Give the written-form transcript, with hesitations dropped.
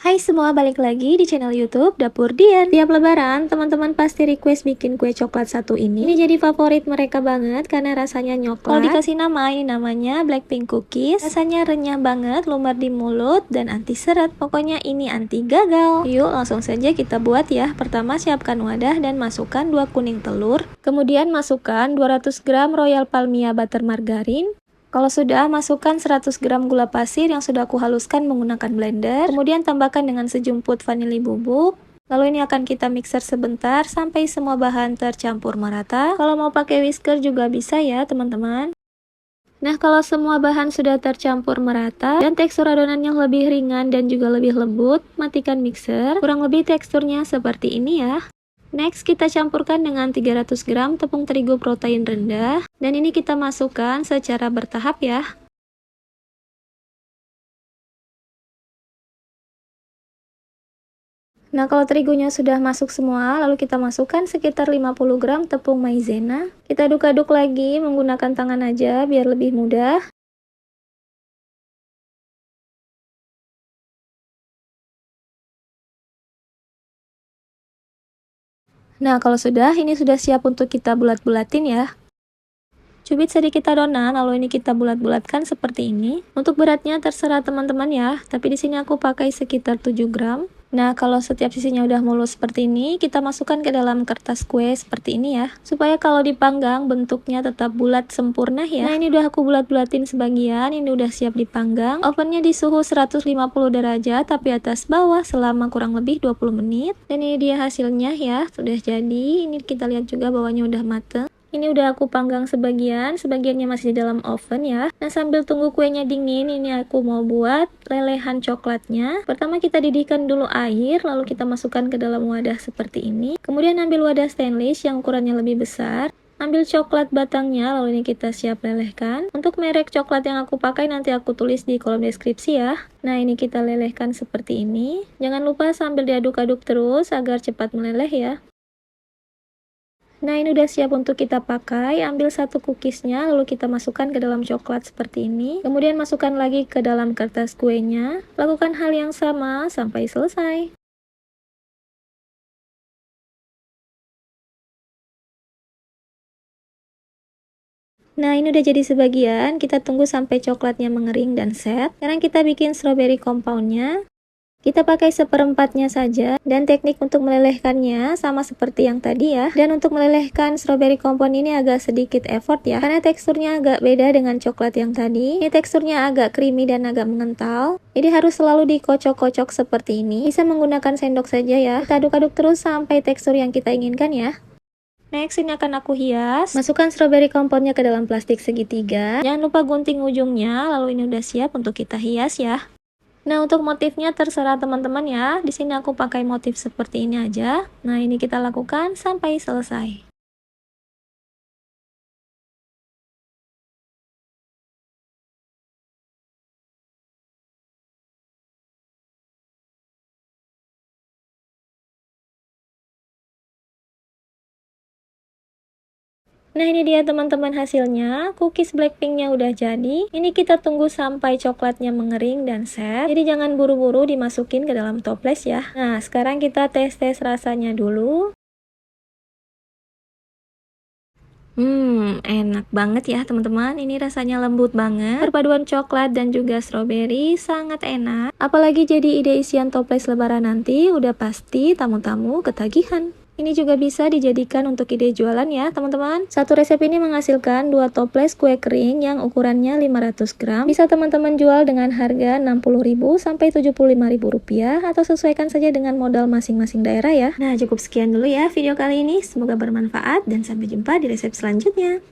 Hai semua, balik lagi di channel YouTube Dapur Dian. Tiap lebaran, teman-teman pasti request bikin kue coklat satu ini. Ini jadi favorit mereka banget karena rasanya nyoklat. Kalau dikasih nama, ini namanya Blackpink Cookies. Rasanya renyah banget, lumer di mulut, dan anti seret. Pokoknya ini anti gagal. Yuk, langsung saja kita buat ya. Pertama, siapkan wadah dan masukkan 2 kuning telur. Kemudian masukkan 200 gram Royal Palmia butter margarin. Kalau sudah, masukkan 100 gram gula pasir yang sudah aku haluskan menggunakan blender. Kemudian tambahkan dengan sejumput vanili bubuk. Lalu ini akan kita mixer sebentar sampai semua bahan tercampur merata. Kalau mau pakai whisker juga bisa ya teman-teman. Nah, kalau semua bahan sudah tercampur merata dan tekstur adonannya lebih ringan dan juga lebih lembut, matikan mixer. Kurang lebih teksturnya seperti ini ya. Next, kita campurkan dengan 300 gram tepung terigu protein rendah. Dan ini kita masukkan secara bertahap ya. Nah, kalau terigunya sudah masuk semua, lalu kita masukkan sekitar 50 gram tepung maizena. Kita aduk-aduk lagi menggunakan tangan aja biar lebih mudah. Nah, kalau sudah, ini sudah siap untuk kita bulat-bulatin ya. Cubit sedikit adonan, lalu ini kita bulat-bulatkan seperti ini. Untuk beratnya terserah teman-teman ya, tapi di sini aku pakai sekitar 7 gram. Nah, kalau setiap sisinya udah mulus seperti ini, kita masukkan ke dalam kertas kue seperti ini ya. Supaya kalau dipanggang bentuknya tetap bulat sempurna ya. Nah, ini udah aku bulat-bulatin sebagian, ini udah siap dipanggang. Ovennya di suhu 150 derajat, tapi atas bawah selama kurang lebih 20 menit. Dan ini dia hasilnya ya, sudah jadi. Ini kita lihat juga bawahnya udah mateng. Ini udah aku panggang sebagiannya masih di dalam oven ya. Nah, sambil tunggu kuenya dingin, ini aku mau buat lelehan coklatnya. Pertama kita didihkan dulu air, lalu kita masukkan ke dalam wadah seperti ini. Kemudian ambil wadah stainless yang ukurannya lebih besar. Ambil coklat batangnya, lalu ini kita siap lelehkan. Untuk merek coklat yang aku pakai nanti aku tulis di kolom deskripsi ya. Nah, ini kita lelehkan seperti ini. Jangan lupa sambil diaduk-aduk terus agar cepat meleleh ya. Nah, ini udah siap untuk kita pakai. Ambil satu cookiesnya, lalu kita masukkan ke dalam coklat seperti ini. Kemudian masukkan lagi ke dalam kertas kuenya. Lakukan hal yang sama sampai selesai. Nah, ini udah jadi sebagian. Kita tunggu sampai coklatnya mengering dan set. Sekarang kita bikin strawberry compoundnya. Kita pakai seperempatnya saja, dan teknik untuk melelehkannya sama seperti yang tadi ya. Dan untuk melelehkan strawberry compound ini agak sedikit effort ya, karena teksturnya agak beda dengan coklat yang tadi. Ini teksturnya agak creamy dan agak mengental. Jadi harus selalu dikocok-kocok seperti ini. Bisa menggunakan sendok saja ya. Kita aduk-aduk terus sampai tekstur yang kita inginkan ya. Next, ini akan aku hias. Masukkan strawberry compoundnya ke dalam plastik segitiga. Jangan lupa gunting ujungnya, lalu ini udah siap untuk kita hias ya. Nah, untuk motifnya terserah teman-teman ya. Di sini aku pakai motif seperti ini aja. Nah, ini kita lakukan sampai selesai. Nah, ini dia teman-teman hasilnya. Cookies Blackpinknya udah jadi. Ini kita tunggu sampai coklatnya mengering dan set. Jadi jangan buru-buru dimasukin ke dalam toples ya. Nah, sekarang kita tes-tes rasanya dulu. Enak banget ya teman-teman. Ini rasanya lembut banget. Perpaduan coklat dan juga strawberry sangat enak. Apalagi jadi ide isian toples lebaran nanti, udah pasti tamu-tamu ketagihan. Ini juga bisa dijadikan untuk ide jualan ya teman-teman. Satu resep ini menghasilkan 2 toples kue kering yang ukurannya 500 gram. Bisa teman-teman jual dengan harga 60.000 sampai 75.000 rupiah, atau sesuaikan saja dengan modal masing-masing daerah ya. Nah, cukup sekian dulu ya video kali ini. Semoga bermanfaat dan sampai jumpa di resep selanjutnya.